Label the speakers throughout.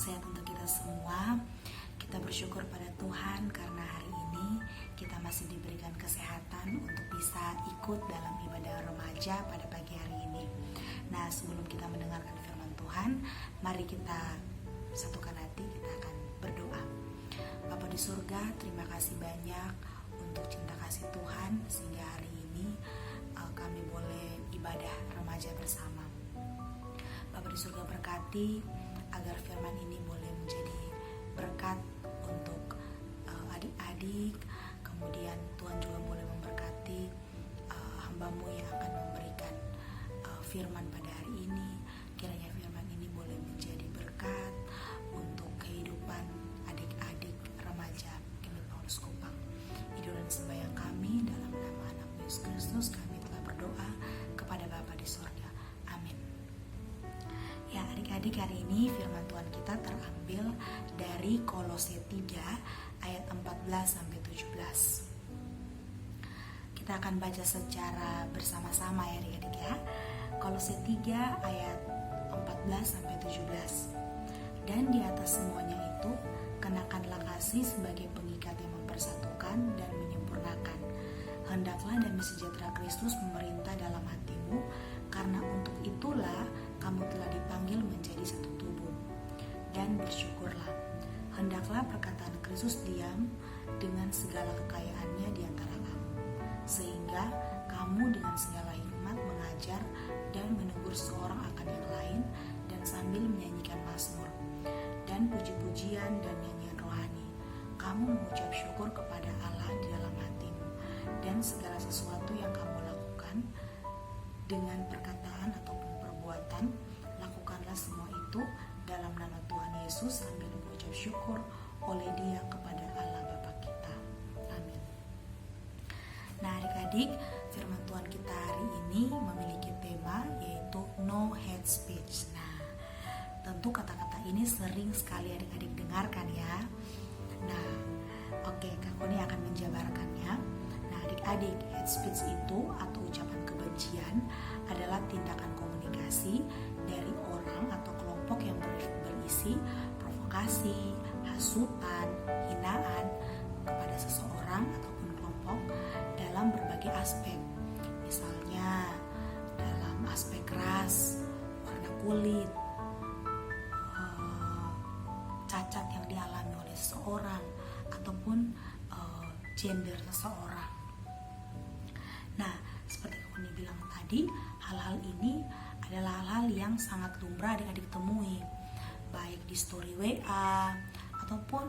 Speaker 1: sehat untuk kita semua. Kita bersyukur pada Tuhan karena hari ini kita masih diberikan kesehatan untuk bisa ikut dalam ibadah remaja pada pagi hari ini. Nah, sebelum kita mendengarkan firman Tuhan, mari kita satukan hati, kita akan berdoa. Bapa di surga, terima kasih banyak untuk cinta kasih Tuhan sehingga hari ini kami boleh ibadah remaja bersama. Bapa di surga, berkati agar firman ini boleh menjadi berkat untuk adik-adik. Kemudian Tuhan juga boleh memberkati hamba-Mu yang akan memberikan firman pada hari ini. Kiranya firman ini boleh menjadi berkat untuk kehidupan adik-adik remaja Kemit Paulus Kupang. Hidup dan sembahyang kami dalam nama anak Yesus Kristus, kami telah berdoa kepada Bapa di surga. Amin. Ya, adik-adik, hari ini firman Tuhan kita terambil dari Kolose 3 ayat 14-17. Kita akan baca secara bersama-sama ya adik-adik ya. Kolose 3 ayat 14-17. Dan di atas semuanya itu, kenakanlah kasih sebagai pengikat yang mempersatukan dan menyempurnakan. Hendaklah damai sejahtera Kristus memerintah dalam hatimu, karena untuk itulah kamu telah dipanggil menjadi satu tubuh. Dan bersyukurlah. Hendaklah perkataan Kristus diam dengan segala kekayaannya di antara kamu, sehingga kamu dengan segala hikmat mengajar dan menegur seorang akan yang lain, dan sambil menyanyikan mazmur dan puji-pujian dan nyanyian rohani, kamu mengucap syukur kepada Allah di dalam hatimu. Dan segala sesuatu yang kamu lakukan dengan perkataan ataupun perbuatan, lakukanlah semua itu dalam nama Tuhan Yesus sambil mengucap syukur oleh Dia kepada Allah Bapa kita. Amin. Nah, adik-adik, firman Tuhan kita hari ini memiliki tema yaitu no hate speech. Nah, tentu kata-kata ini sering sekali adik-adik dengarkan ya. Nah, oke, Kak Koni akan menjabarkannya. Nah, adik-adik, hate speech itu atau ucapan kebencian adalah tindakan komunikasi dari orang atau kelompok yang berisi provokasi, hasutan, hinaan kepada seseorang ataupun kelompok dalam berbagai aspek. Misalnya dalam aspek ras, warna kulit, cacat yang dialami oleh seseorang, ataupun gender seseorang. Nah, seperti Koni bilang tadi, hal-hal ini adalah hal-hal yang sangat lumrah adik-adik temui, baik di story WA ataupun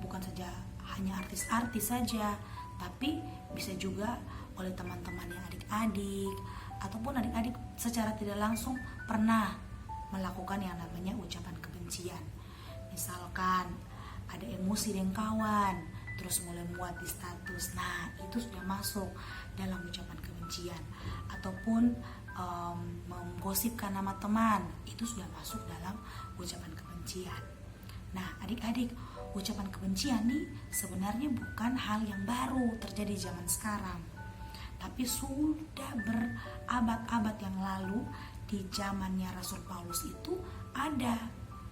Speaker 1: bukan saja hanya artis-artis saja, tapi bisa juga oleh teman-teman yang adik-adik ataupun adik-adik secara tidak langsung pernah melakukan yang namanya ucapan kebencian. Misalkan ada emosi dengan kawan, terus mulai muat di status. Nah, itu sudah masuk dalam ucapan kebencian. Ataupun menggosipkan nama teman, itu sudah masuk dalam ucapan kebencian. Nah, adik-adik, ucapan kebencian nih sebenarnya bukan hal yang baru terjadi zaman sekarang, tapi sudah berabad-abad yang lalu. Di zamannya Rasul Paulus itu ada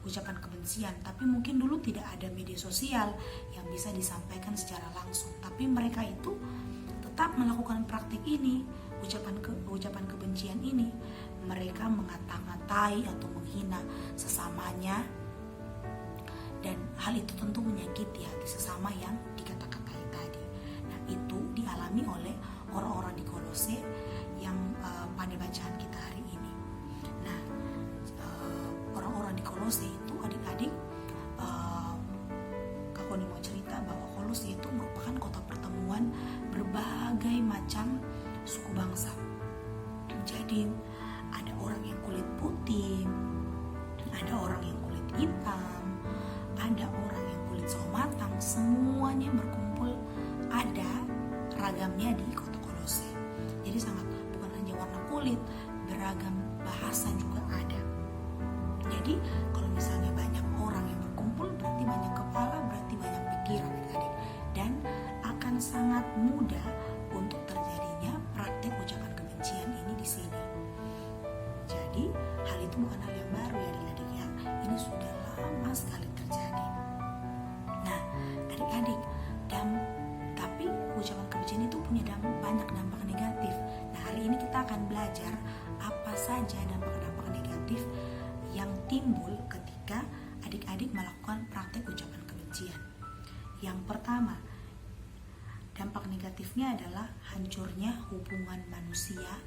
Speaker 1: ucapan kebencian, tapi mungkin dulu tidak ada media sosial yang bisa disampaikan secara langsung, tapi mereka itu tetap melakukan praktik ini, ucapan kebencian ini. Mereka mengata-ngatai atau menghina sesamanya, dan hal itu tentu menyakiti hati sesama yang dikata-katai tadi. Nah, itu dialami oleh orang-orang di Kolose yang pada bacaan kita hari ini. Nah, orang-orang di Kolose itu adik-adik, Kak Koni mau cerita bahwa Kolose itu merupakan kota pertemuan berbagai macam suku bangsa. Jadi ada orang yang kulit putih, ada orang yang kulit hitam, ada orang yang kulit sawo matang, semuanya berkumpul, ada ragamnya di kota Kolose. Jadi sangat bukan hanya warna kulit, beragam bahasa juga ada. Jadi kalau misalnya banyak orang yang berkumpul, berarti banyak kepala, berarti banyak pikiran adik-adik, dan akan sangat mudah untuk terjadinya praktik ucapan kebencian ini di sini. Jadi hal itu bukan hal yang baru ya adik-adik ya. Ini sudah lama timbul ketika adik-adik melakukan praktek ucapan kebencian. Yang pertama, dampak negatifnya adalah hancurnya hubungan manusia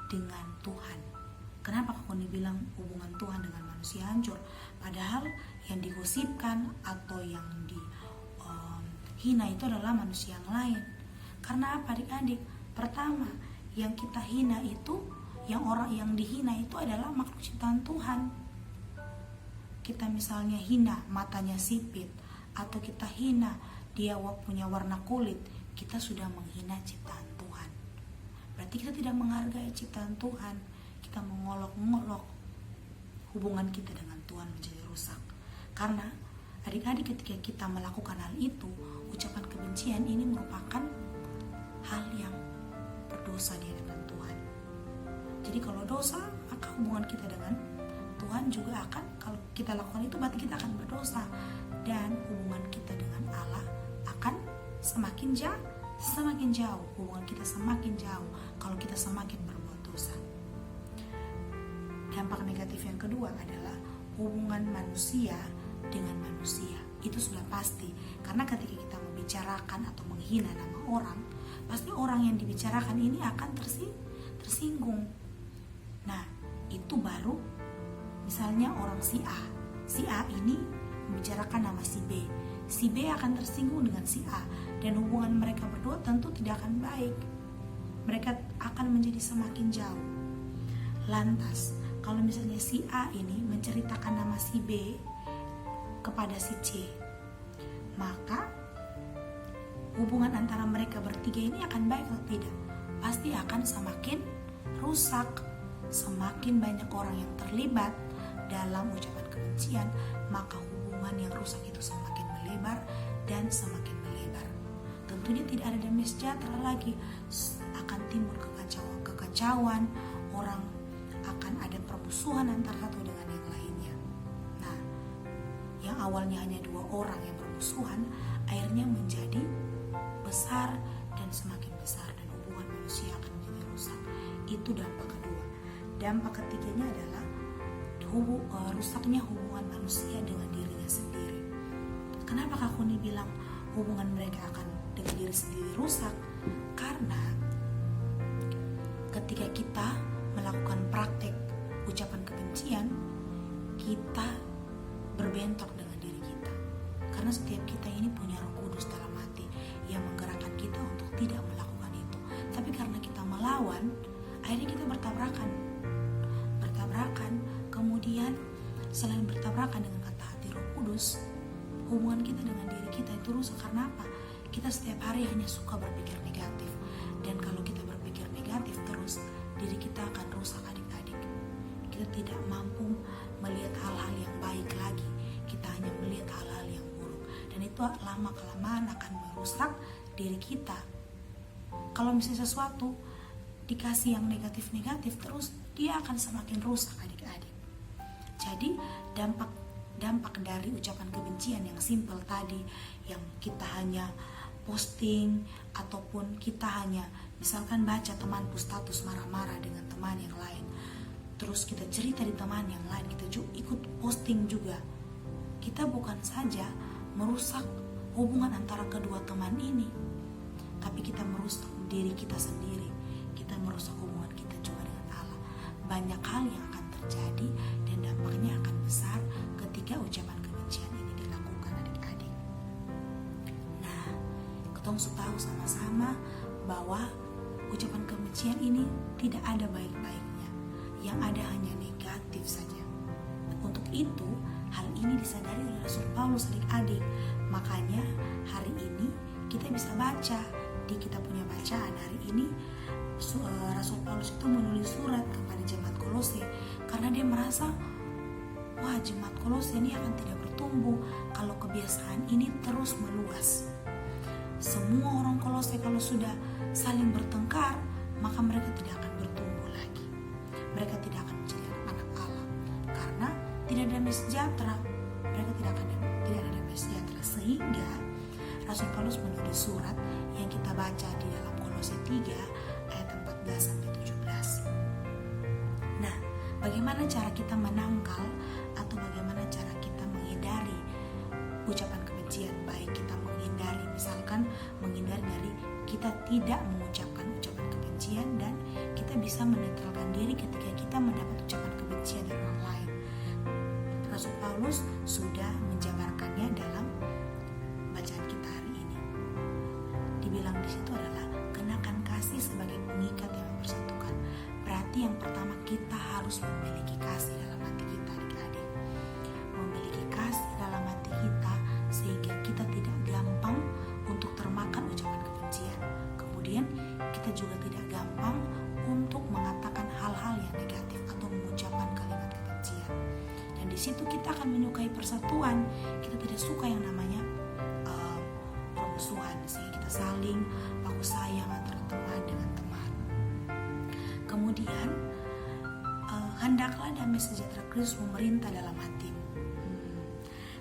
Speaker 1: dengan Tuhan. Kenapa Kak Koni bilang hubungan Tuhan dengan manusia hancur? Padahal yang digosipkan atau yang dihina itu adalah manusia yang lain. Karena apa adik-adik? Pertama, yang kita hina itu, orang yang dihina itu adalah makhluk ciptaan Tuhan. Kita misalnya hina matanya sipit, atau kita hina dia punya warna kulit, kita sudah menghina ciptaan Tuhan. Berarti kita tidak menghargai ciptaan Tuhan, kita mengolok-ngolok. Hubungan kita dengan Tuhan menjadi rusak. Karena adik-adik ketika kita melakukan hal itu, ucapan kebencian ini merupakan hal yang berdosa di hadapan Tuhan. Jadi kalau dosa, maka hubungan kita dengan Tuhan juga akan, kalau kita lakukan itu berarti kita akan berdosa, dan hubungan kita dengan Allah akan semakin jauh. Hubungan kita semakin jauh kalau kita semakin berbuat dosa. Dampak negatif yang kedua adalah hubungan manusia dengan manusia. Itu sudah pasti, karena ketika kita membicarakan atau menghina nama orang, pasti orang yang dibicarakan ini akan tersinggung. Nah, itu baru misalnya orang si A ini membicarakan nama si B akan tersinggung dengan si A, dan hubungan mereka berdua tentu tidak akan baik. Mereka akan menjadi semakin jauh. Lantas, kalau misalnya si A ini menceritakan nama si B kepada si C, maka hubungan antara mereka bertiga ini akan baik atau tidak? Pasti akan semakin rusak. Semakin banyak orang yang terlibat dalam ucapan kebencian, maka hubungan yang rusak itu semakin melebar dan semakin melebar. Tentunya tidak ada damai sejahtera lagi, akan timbul kekacauan, orang akan ada permusuhan antara satu dengan yang lainnya. Nah, yang awalnya hanya 2 orang yang bermusuhan, akhirnya menjadi besar dan semakin besar, dan hubungan manusia akan menjadi rusak. Itu dampak kedua. Dampak ketiganya adalah rusaknya hubungan manusia dengan dirinya sendiri. Kenapa Kak Koni bilang hubungan mereka akan dengan diri sendiri rusak? Karena ketika kita melakukan praktek ucapan kebencian, kita berbentrok dengan diri kita. Karena setiap kita ini punya Roh Kudus dalam hati yang menggerakkan kita untuk tidak melakukan itu. Tapi karena kita melawan, akhirnya kita bertabrakan. Kemudian selain bertabrakan dengan kata hati Roh Kudus, hubungan kita dengan diri kita itu rusak. Karena apa? Kita setiap hari hanya suka berpikir negatif, dan kalau kita berpikir negatif terus, diri kita akan rusak adik-adik. Kita tidak mampu melihat hal-hal yang baik lagi, kita hanya melihat hal-hal yang buruk, dan itu lama-kelamaan akan merusak diri kita. Kalau misalnya sesuatu dikasih yang negatif-negatif terus, dia akan semakin rusak adik-adik. Jadi dampak dari ucapan kebencian yang simpel tadi, yang kita hanya posting, ataupun kita hanya misalkan baca teman status marah-marah dengan teman yang lain, terus kita cerita di teman yang lain, kita ikut posting juga, kita bukan saja merusak hubungan antara kedua teman ini, tapi kita merusak diri kita sendiri, kita merusak hubungan kita juga dengan Allah. Banyak hal yang akan terjadi dan dampaknya akan besar ketika ucapan kebencian ini dilakukan adik-adik. Nah, ketong tahu sama-sama bahwa ucapan kebencian ini tidak ada baik-baiknya, yang ada hanya negatif saja. Untuk itu, hal ini disadari oleh Rasul Paulus adik-adik. Makanya hari ini kita bisa baca di kita punya bacaan hari ini, Rasul Paulus itu menulis surat kepada jemaat Kolose karena dia merasa, wah, jemaat Kolose ini akan tidak bertumbuh kalau kebiasaan ini terus meluas. Semua orang Kolose kalau sudah saling bertengkar, maka mereka tidak akan bertumbuh lagi. Mereka tidak akan menjadi anak Allah karena tidak ada damai sejahtera. Mereka tidak ada damai sejahtera, sehingga Rasul Paulus menulis surat yang kita baca di dalam Kolose 3 ayat 14-17. Nah, bagaimana cara kita menangkal akan menghindari dari kita tidak mengucapkan ucapan kebencian, dan kita bisa menetralkan diri ketika kita mendapat ucapan kebencian dari orang lain. Rasul Paulus sudah menjabarkannya dalam bacaan kita hari ini. Dibilang di situ adalah kenakan kasih sebagai pengikat yang mempersatukan. Berarti yang pertama kita harus memiliki kasih dalam hati kita, adik-adik. Memiliki kasih dalam hati kita sehingga kita tidak gampang untuk termakan ucapan kebencian. Kemudian kita juga tidak gampang untuk mengatakan hal-hal yang negatif atau mengucapkan kalimat kebencian. Dan di situ kita akan menyukai persatuan. Kita tidak suka yang namanya permusuhan, sehingga kita saling baku sayang antara teman dengan teman. Kemudian hendaklah damai sejahtera Kristus memerintah dalam hatimu.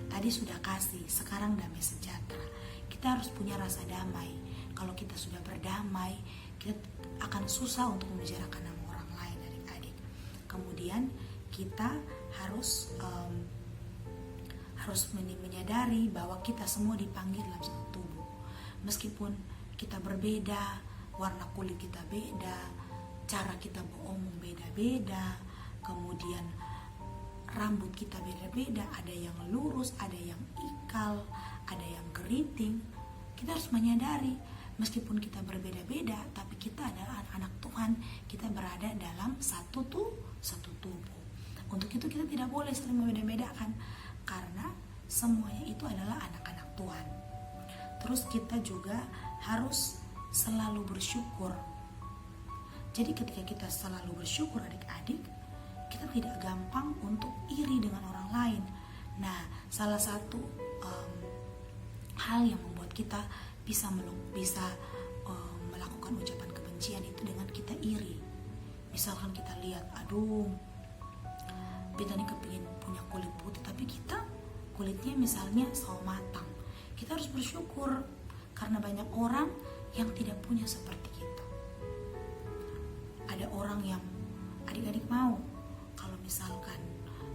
Speaker 1: Tadi sudah kasih, sekarang damai sejahtera. Kita harus punya rasa damai. Kalau kita sudah berdamai, kita akan susah untuk membicarakan nama orang lain, adik-adik. Kemudian kita harus menyadari bahwa kita semua dipanggil dalam satu tubuh. Meskipun kita berbeda, warna kulit kita beda, cara kita beromong beda-beda, kemudian rambut kita beda-beda, ada yang lurus, ada yang ikal, ada yang keriting. Kita harus menyadari meskipun kita berbeda-beda, tapi kita adalah anak-anak Tuhan. Kita berada dalam satu tubuh. Untuk itu kita tidak boleh saling membeda-bedakan, karena semuanya itu adalah anak-anak Tuhan. Terus kita juga harus selalu bersyukur. Jadi ketika kita selalu bersyukur, adik-adik, kita tidak gampang untuk iri dengan orang lain. Nah, salah satu hal yang membuat kita bisa melakukan ucapan kebencian itu dengan kita iri. Misalkan kita lihat, aduh, beta nih kepingin punya kulit putih, tapi kita kulitnya misalnya sawo matang. Kita harus bersyukur karena banyak orang yang tidak punya seperti kita. Ada orang yang adik-adik mau kalau misalkan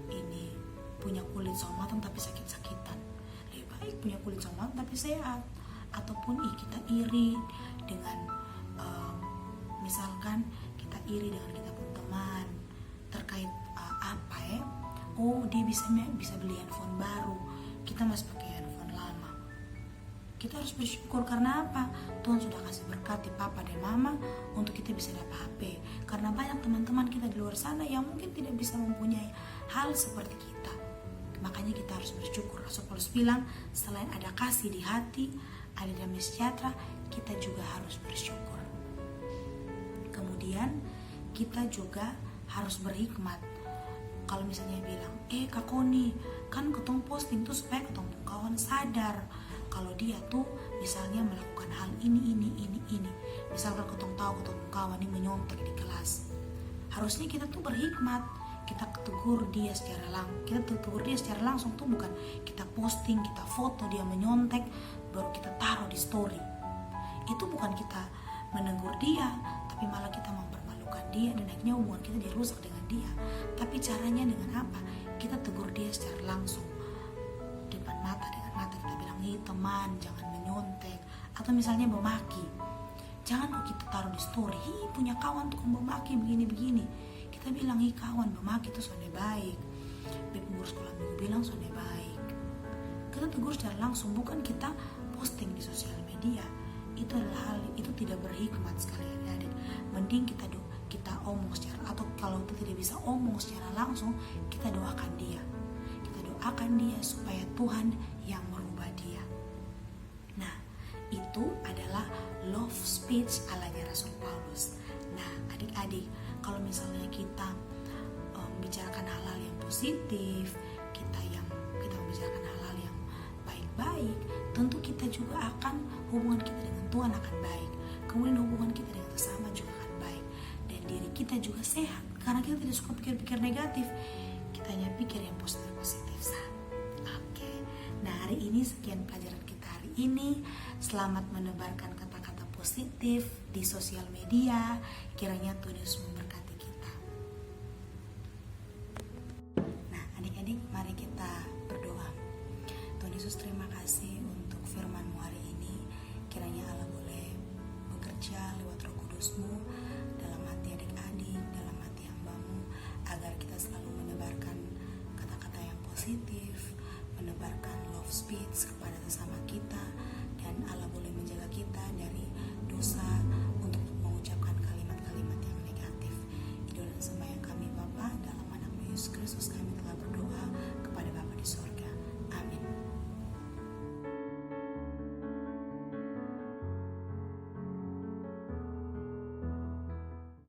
Speaker 1: ini punya kulit sawo matang tapi sakit-sakitan, lebih baik punya kulit sawo matang tapi sehat. Ataupun kita iri dengan misalkan kita iri dengan kita pun teman terkait dia bisa beli handphone baru, kita masih pakai handphone lama. Kita harus bersyukur karena apa? Tuhan sudah kasih berkat di papa dan mama untuk kita bisa dapat HP. Karena banyak teman-teman kita di luar sana yang mungkin tidak bisa mempunyai hal seperti kita. Makanya kita harus bersyukur. Rasul Paulus bilang, selain ada kasih di hati, ada damai sejahtera, kita juga harus bersyukur. Kemudian kita juga harus berhikmat. Kalau misalnya bilang, Kak Koni, kan ketong posting tuh supaya ketong kawan sadar kalau dia tuh misalnya melakukan hal ini. Misalkan ketong tahu ketong kawan ini menyontek di kelas, harusnya kita tuh berhikmat. Kita tegur dia secara langsung tuh bukan kita posting, kita foto dia menyontek baru kita taruh di story. Itu bukan kita menegur dia, tapi malah kita mempermalukan dia dan akhirnya hubungan kita dirusak dengan dia. Tapi caranya dengan apa? Kita tegur dia secara langsung, depan mata dengan mata. Kita bilang, teman, jangan menyontek. Atau misalnya memaki, jangan kok kita taruh di story, punya kawan tuh memaki begini-begini. Kita bilang, kawan memaki itu sonde baik, pengurus sekolah minggu bilang sonde baik. Kita tegur secara langsung, bukan kita posting di sosial media. Itu adalah hal itu tidak berhikmat sekali, adik. Mending kita omong secara, atau kalau kita tidak bisa omong secara langsung, kita doakan dia. Kita doakan dia supaya Tuhan yang merubah dia. Nah, itu adalah love speech alanya Rasul Paulus. Nah, adik-adik, kalau misalnya kita membicarakan hal-hal yang positif, kita membicarakan hal-hal yang baik-baik, tentu kita juga akan, hubungan kita dengan Tuhan akan baik. Kemudian hubungan kita dengan sesama juga akan baik. Dan diri kita juga sehat, karena kita tidak suka pikir-pikir negatif. Kita hanya pikir yang positif-positif saja. Oke. Nah, hari ini sekian pelajaran kita hari ini. Selamat menebarkan kata-kata positif di sosial media. Kiranya Tuhan Yesus memberkati kita. Nah, adik-adik, mari kita berdoa. Tuhan Yesus, terima kasih untuk firman-Mu hari ini. harusmu, dalam hati adik-adik, dalam hati hambamu, agar kita selalu menebarkan kata-kata yang positif, menebarkan love speech kepada sesama kita,